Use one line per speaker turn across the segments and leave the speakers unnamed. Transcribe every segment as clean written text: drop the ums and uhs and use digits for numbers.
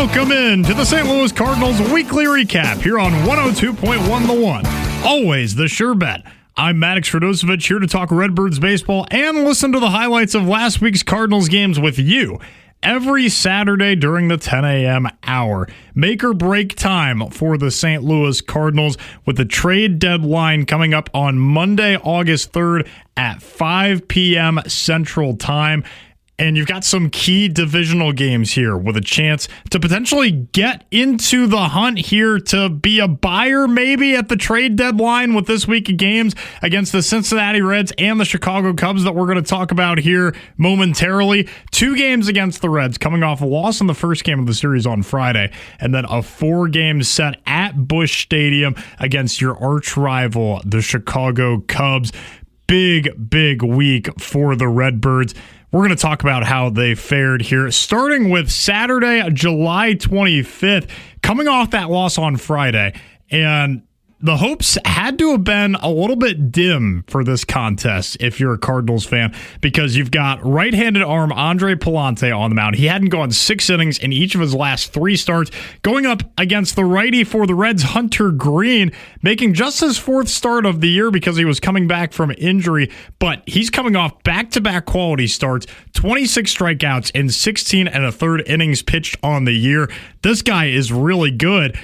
Welcome in to the St. Louis Cardinals weekly recap here on 102.1 The One. Always the sure bet. I'm Maddux Radosevic here to talk Redbirds baseball and listen to the highlights of last week's Cardinals games with you every Saturday during the 10 a.m. hour. Make or break time for the St. Louis Cardinals with the trade deadline coming up on Monday, August 3rd at 5 p.m. Central Time. And you've got some key divisional games here with a chance to potentially get into the hunt here to be a buyer maybe at the trade deadline with this week of games against the Cincinnati Reds and the Chicago Cubs that we're going to talk about here momentarily. 2 games against the Reds coming off a loss in the first game of the series on Friday, and then a 4-game set at Busch Stadium against your arch rival, the Chicago Cubs. Big week for the Redbirds. We're going to talk about how they fared here, starting with Saturday, July 25th, coming off that loss on Friday. And the hopes had to have been a little bit dim for this contest if you're a Cardinals fan, because you've got right-handed arm Andre Pallante on the mound. He hadn't gone 6 innings in each of his last 3 starts, going up against the righty for the Reds, Hunter Greene, making just his 4th start of the year because he was coming back from injury, but he's coming off back-to-back quality starts, 26 strikeouts in 16 1/3 innings pitched on the year. This guy is really good.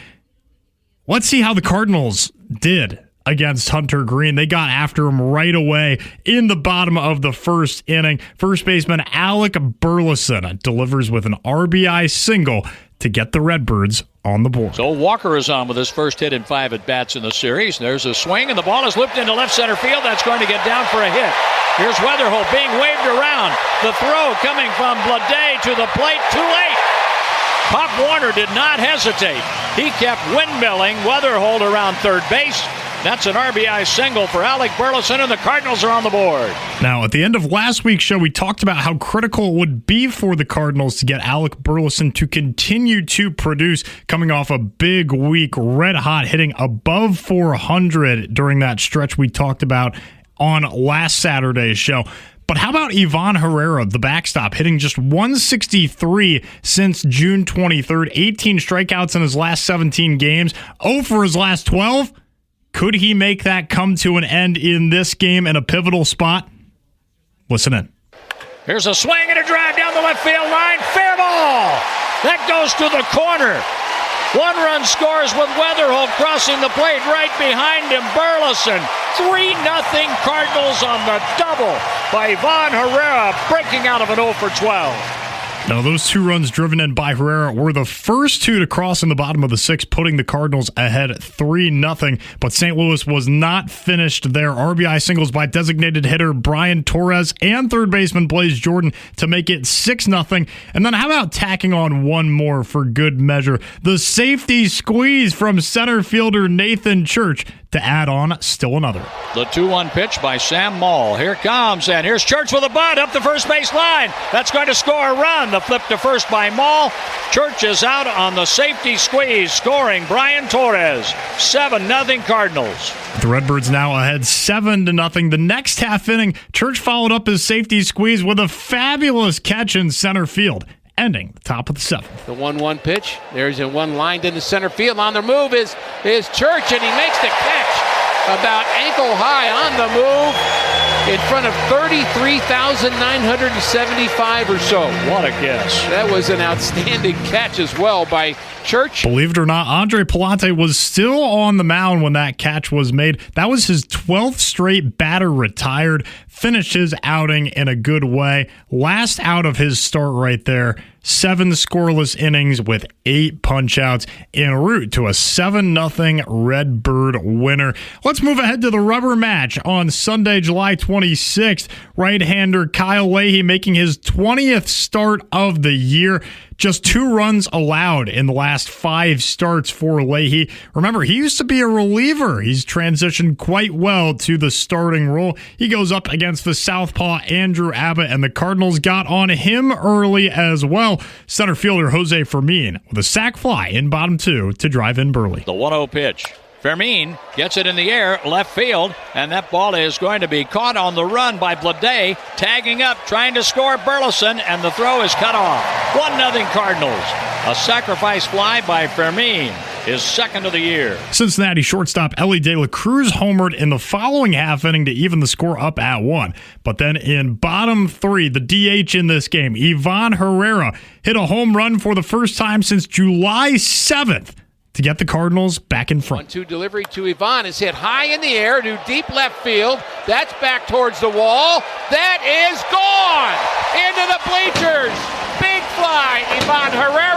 Let's see how the Cardinals did against Hunter Greene. They got after him right away in the bottom of the first inning. First baseman Alec Burleson delivers with an RBI single to get the Redbirds on the board.
So Walker is on with his first hit in 5 at-bats in the series. There's a swing, and the ball is looped into left center field. That's going to get down for a hit. Here's Weatherholt being waved around. The throw coming from Blade to the plate. Too late. Pop Warner did not hesitate. He kept windmilling Weatherholt around third base. That's an RBI single for Alec Burleson, and the Cardinals are on the board.
Now, at the end of last week's show, we talked about how critical it would be for the Cardinals to get Alec Burleson to continue to produce, coming off a big week, red hot, hitting above 400 during that stretch we talked about on last Saturday's show. But how about Iván Herrera, the backstop, hitting just 163 since June 23rd, 18 strikeouts in his last 17 games, 0 for his last 12? Could he make that come to an end in this game in a pivotal spot? Listen in.
Here's a swing and a drive down the left field line. Fair ball. That goes to the corner. 1 run scores with Weatherholt crossing the plate right behind him. Burleson, 3-0 Cardinals on the double by Iván Herrera, breaking out of an 0 for 12.
Now, those 2 runs driven in by Herrera were the first 2 to cross in the bottom of the 6th, putting the Cardinals ahead 3-0. But St. Louis was not finished there. RBI singles by designated hitter Brian Torres and third baseman Blaze Jordan to make it 6-0. And then how about tacking on one more for good measure? The safety squeeze from center fielder Nathan Church to add on still another.
The 2-1 pitch by Sam Maul. Here comes, and here's Church with a bunt up the first base line. That's going to score a run. The flip to first by Maul. Church is out on the safety squeeze, scoring Brian Torres. 7-0 Cardinals.
The Redbirds now ahead 7-0. The next half inning, Church followed up his safety squeeze with a fabulous catch in center field, ending the top of the 7th.
The 1-1 pitch. There's a one lined into center field. On the move is Church, and he makes the catch about ankle high on the move in front of 33,975 or so.
What a catch.
That was an outstanding catch as well by Church.
Believe it or not, Andre Pallante was still on the mound when that catch was made. That was his 12th straight batter retired. Finished his outing in a good way. Last out of his start right there. 7 scoreless innings with 8 punch-outs en route to a 7-0 Redbird winner. Let's move ahead to the rubber match on Sunday, July 26th. Right-hander Kyle Leahy making his 20th start of the year. Just 2 runs allowed in the last 5 starts for Leahy. Remember, he used to be a reliever. He's transitioned quite well to the starting role. He goes up against the southpaw Andrew Abbott, and the Cardinals got on him early as well. Center fielder Jose Fermin with a sac fly in bottom 2 to drive in Burley.
The 1-0 pitch. Fermin gets it in the air, left field, and that ball is going to be caught on the run by Blade, tagging up, trying to score Burleson, and the throw is cut off. 1-0 Cardinals. A sacrifice fly by Fermin, his second of the year.
Cincinnati shortstop Ellie De La Cruz homered in the following half inning to even the score up at 1. But then in bottom 3, the DH in this game, Iván Herrera, hit a home run for the first time since July 7th to get the Cardinals back in front.
1-2 delivery to Iván is hit high in the air to deep left field. That's back towards the wall. That is gone into the bleachers. Big fly, Iván Herrera.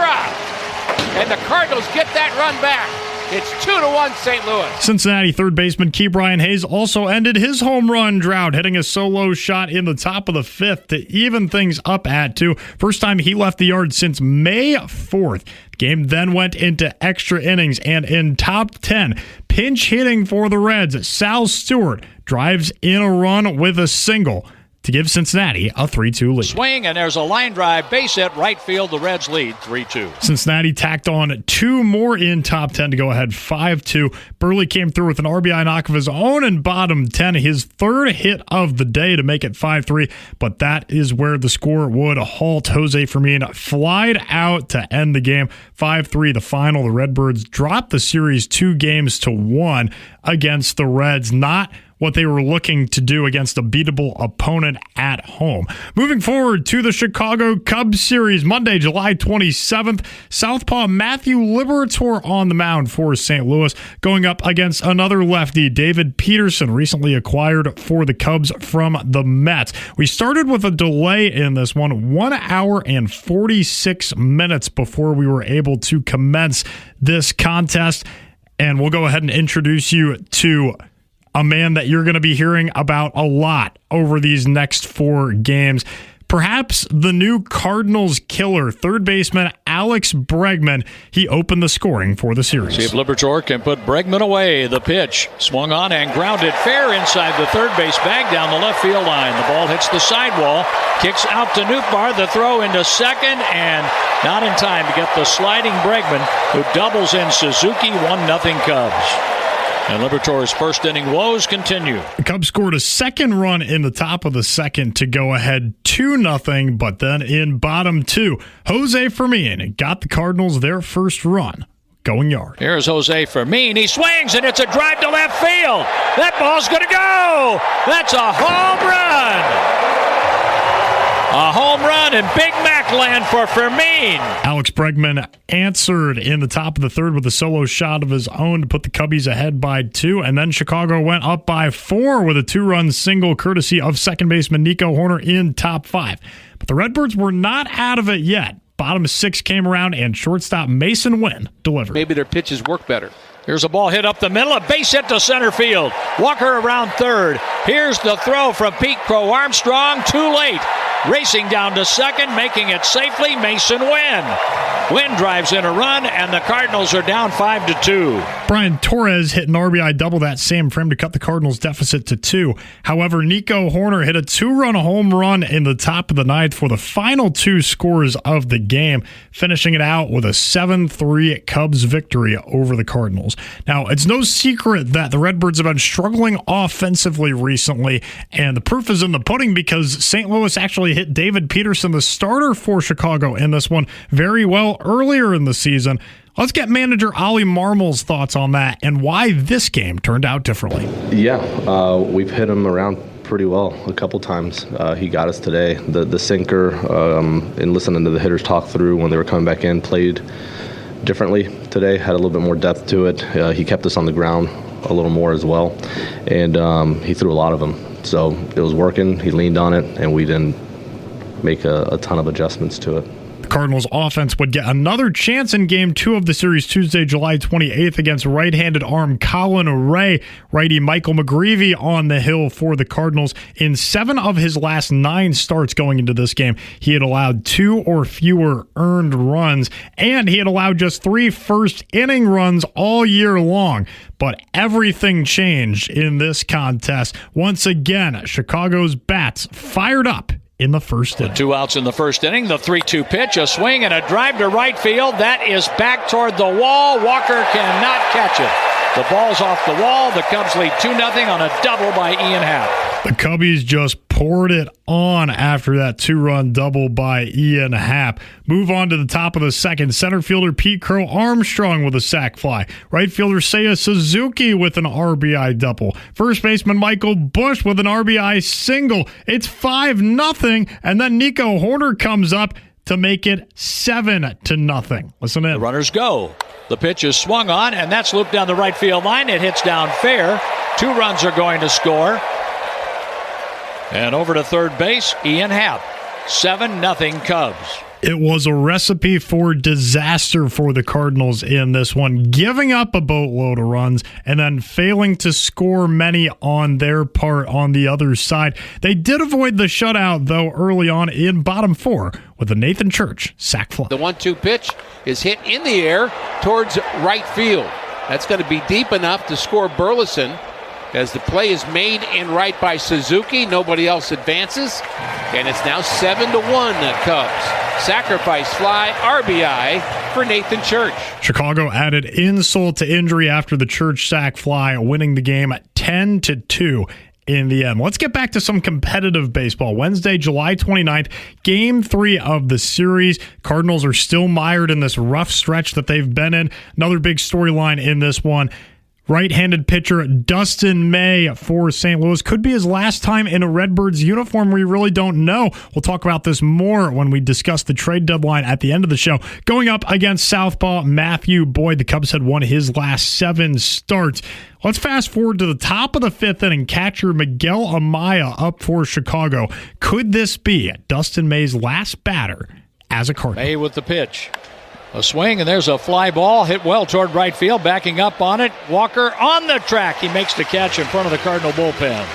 And the Cardinals get that run back. It's 2-1 St. Louis.
Cincinnati third baseman Ke'Bryan Hayes also ended his home run drought, hitting a solo shot in the top of the 5th to even things up at 2. First time he left the yard since May 4th. The game then went into extra innings, and in top 10, pinch hitting for the Reds, Sal Stewart drives in a run with a single to give Cincinnati a 3-2 lead.
Swing, and there's a line drive, base hit, right field. The Reds lead 3-2.
Cincinnati tacked on 2 more in top 10 to go ahead 5-2. Burley came through with an RBI knock of his own in bottom 10, his third hit of the day to make it 5-3, but that is where the score would halt. Jose Fermin flied out to end the game. 5-3 the final. The Redbirds dropped the series 2-1 against the Reds. Not what they were looking to do against a beatable opponent at home. Moving forward to the Chicago Cubs series, Monday, July 27th, Southpaw Matthew Liberatore on the mound for St. Louis, going up against another lefty, David Peterson, recently acquired for the Cubs from the Mets. We started with a delay in this one, 1 hour and 46 minutes before we were able to commence this contest, and we'll go ahead and introduce you to a man that you're going to be hearing about a lot over these next 4 games. Perhaps the new Cardinals killer, third baseman Alex Bregman. He opened the scoring for the series.
See if Liberatore can put Bregman away. The pitch swung on and grounded fair inside the third base bag down the left field line. The ball hits the sidewall, kicks out to Nootbaar. The throw into second, and not in time to get the sliding Bregman, who doubles in Suzuki. 1-0 Cubs. And Liberatore's first inning woes continue.
The Cubs scored a second run in the top of the second to go ahead 2-0, but then in bottom 2, Jose Fermin got the Cardinals their first run going yard.
Here's Jose Fermin. He swings, and it's a drive to left field. That ball's going to go. That's a home run. A home run in Big Mac land for Fermin.
Alex Bregman answered in the top of the third with a solo shot of his own to put the Cubbies ahead by 2, and then Chicago went up by 4 with a 2-run single courtesy of second baseman Nico Horner in top 5. But the Redbirds were not out of it yet. Bottom 6 came around, and shortstop Mason Wynn delivered.
Maybe their pitches work better.
Here's a ball hit up the middle, a base hit to center field. Walker around third. Here's the throw from Pete Crow Armstrong, too late. Racing down to second, making it safely, Mason Wynn. Wynn drives in a run, and the Cardinals are down 5-2.
Brian Torres hit an RBI double that same frame to cut the Cardinals' deficit to 2. However, Nico Horner hit a 2-run home run in the top of the 9th for the final 2 scores of the game, finishing it out with a 7-3 Cubs victory over the Cardinals. Now, it's no secret that the Redbirds have been struggling offensively recently, and the proof is in the pudding because St. Louis actually hit David Peterson, the starter for Chicago, in this one very well earlier in the season. Let's get manager Ollie Marmol's thoughts on that and why this game turned out differently.
Yeah, we've hit him around pretty well a couple times. He got us today. The sinker, and listening to the hitters talk through when they were coming back in, played differently today, had a little bit more depth to it. He kept us on the ground a little more as well, and he threw a lot of them. So it was working. He leaned on it, and we didn't make a ton of adjustments to it.
The Cardinals offense would get another chance in Game 2 of the series Tuesday, July 28th against right-handed arm Colin Ray. Righty Michael McGreevy on the hill for the Cardinals. In 7 of his last 9 starts going into this game, he had allowed 2 or fewer earned runs, and he had allowed just 3 first-inning runs all year long. But everything changed in this contest. Once again, Chicago's bats fired up in the first inning.
2 outs in the first inning. The 3-2 pitch, a swing and a drive to right field. That is back toward the wall. Walker cannot catch it. The ball's off the wall. The Cubs lead 2-0 on a double by Ian Happ.
The Cubbies just poured it on after that 2-run double by Ian Happ. Move on to the top of the second. Center fielder Pete Crow Armstrong with a sac fly. Right fielder Seiya Suzuki with an RBI double. First baseman Michael Busch with an RBI single. It's 5-0, and then Nico Horner comes up to make it 7-0. Listen in.
The runners go. The pitch is swung on, and that's looped down the right field line. It hits down fair. 2 runs are going to score. And over to third base, Ian Happ. 7-0 Cubs.
It was a recipe for disaster for the Cardinals in this one, giving up a boatload of runs and then failing to score many on their part on the other side. They did avoid the shutout, though, early on in bottom 4 with a Nathan Church sac fly.
The 1-2 pitch is hit in the air towards right field. That's going to be deep enough to score Burleson. As the play is made in right by Suzuki, nobody else advances, and it's now 7-1 Cubs. Sacrifice fly, RBI for Nathan Church.
Chicago added insult to injury after the Church sac fly, winning the game 10-2 in the end. Let's get back to some competitive baseball. Wednesday, July 29th, Game 3 of the series. Cardinals are still mired in this rough stretch that they've been in. Another big storyline in this one. Right-handed pitcher Dustin May for St. Louis could be his last time in a Redbirds uniform. We really don't know. We'll talk about this more when we discuss the trade deadline at the end of the show. Going up against southpaw Matthew Boyd, the Cubs had won his last 7 starts. Let's fast forward to the top of the 5th inning. Catcher Miguel Amaya up for Chicago. Could this be Dustin May's last batter as a Cardinal?
May with the pitch. A swing, and there's a fly ball hit well toward right field. Backing up on it, Walker on the track. He makes the catch in front of the Cardinal bullpen.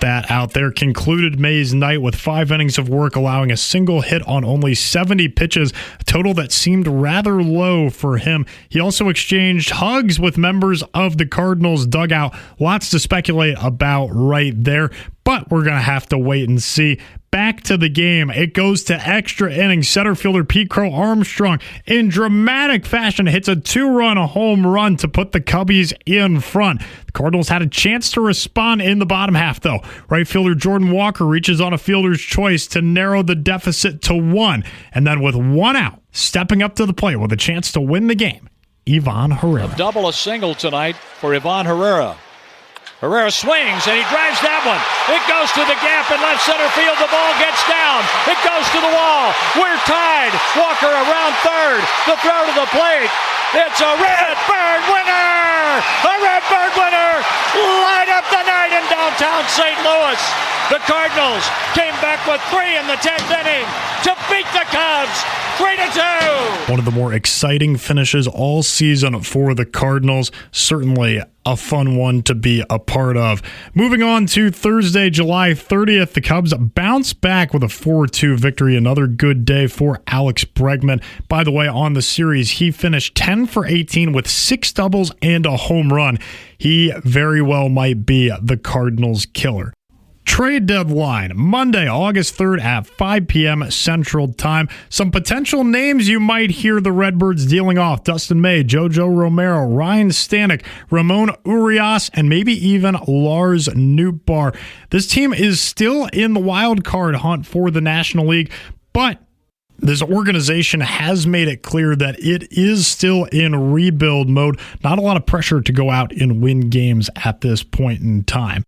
That out there concluded May's night with 5 innings of work, allowing a single hit on only 70 pitches, a total that seemed rather low for him. He also exchanged hugs with members of the Cardinals dugout. Lots to speculate about right there, but we're going to have to wait and see. Back to the game. It goes to extra innings. Center fielder Pete Crow Armstrong, in dramatic fashion, hits a 2-run home run to put the Cubbies in front. The Cardinals had a chance to respond in the bottom half, though. Right fielder Jordan Walker reaches on a fielder's choice to narrow the deficit to 1. And then with 1 out, stepping up to the plate with a chance to win the game, Iván Herrera.
A double, a single tonight for Iván Herrera. Herrera swings, and he drives that one. It goes to the gap in left center field. The ball gets down. It goes to the wall. We're tied. Walker around third. The throw to the plate. It's a Redbird winner! A Redbird winner! Light up the night in downtown St. Louis. The Cardinals came back with 3 in the 10th inning to beat the Cubs 3-2.
One of the more exciting finishes all season for the Cardinals. Certainly a fun one to be a part of. Moving on to Thursday, July 30th, the Cubs bounce back with a 4-2 victory. Another good day for Alex Bregman. By the way, on the series, he finished 10 for 18 with 6 doubles and a home run. He very well might be the Cardinals' killer. Trade deadline, Monday, August 3rd at 5 p.m. Central Time. Some potential names you might hear the Redbirds dealing off: Dustin May, JoJo Romero, Ryan Stanek, Ramon Urias, and maybe even Lars Nootbaar. This team is still in the wild card hunt for the National League, but this organization has made it clear that it is still in rebuild mode. Not a lot of pressure to go out and win games at this point in time.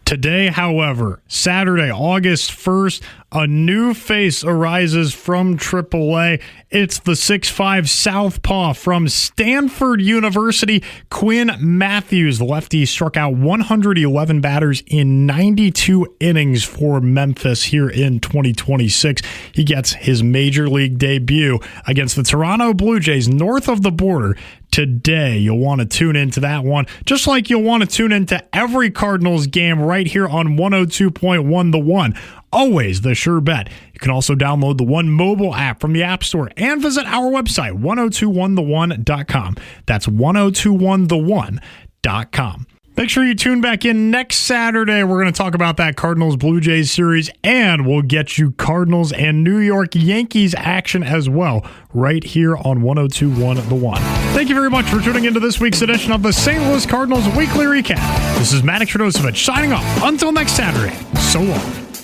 Today, however, Saturday, August 1st, a new face arises from AAA. It's the 6'5 southpaw from Stanford University, Quinn Mathews. The lefty struck out 111 batters in 92 innings for Memphis here in 2026. He gets his major league debut against the Toronto Blue Jays north of the border today. You'll want to tune into that one, just like you'll want to tune into every Cardinals game right here on 102.1 The One. Always the sure bet. You can also download the One mobile app from the App Store and visit our website, 1021theone.com. That's 1021theone.com. Make sure you tune back in next Saturday. We're going to talk about that Cardinals-Blue Jays series, and we'll get you Cardinals and New York Yankees action as well right here on 102.1 The One. Thank you very much for tuning into this week's edition of the St. Louis Cardinals Weekly Recap. This is Maddux Radosevic signing off. Until next Saturday, so long.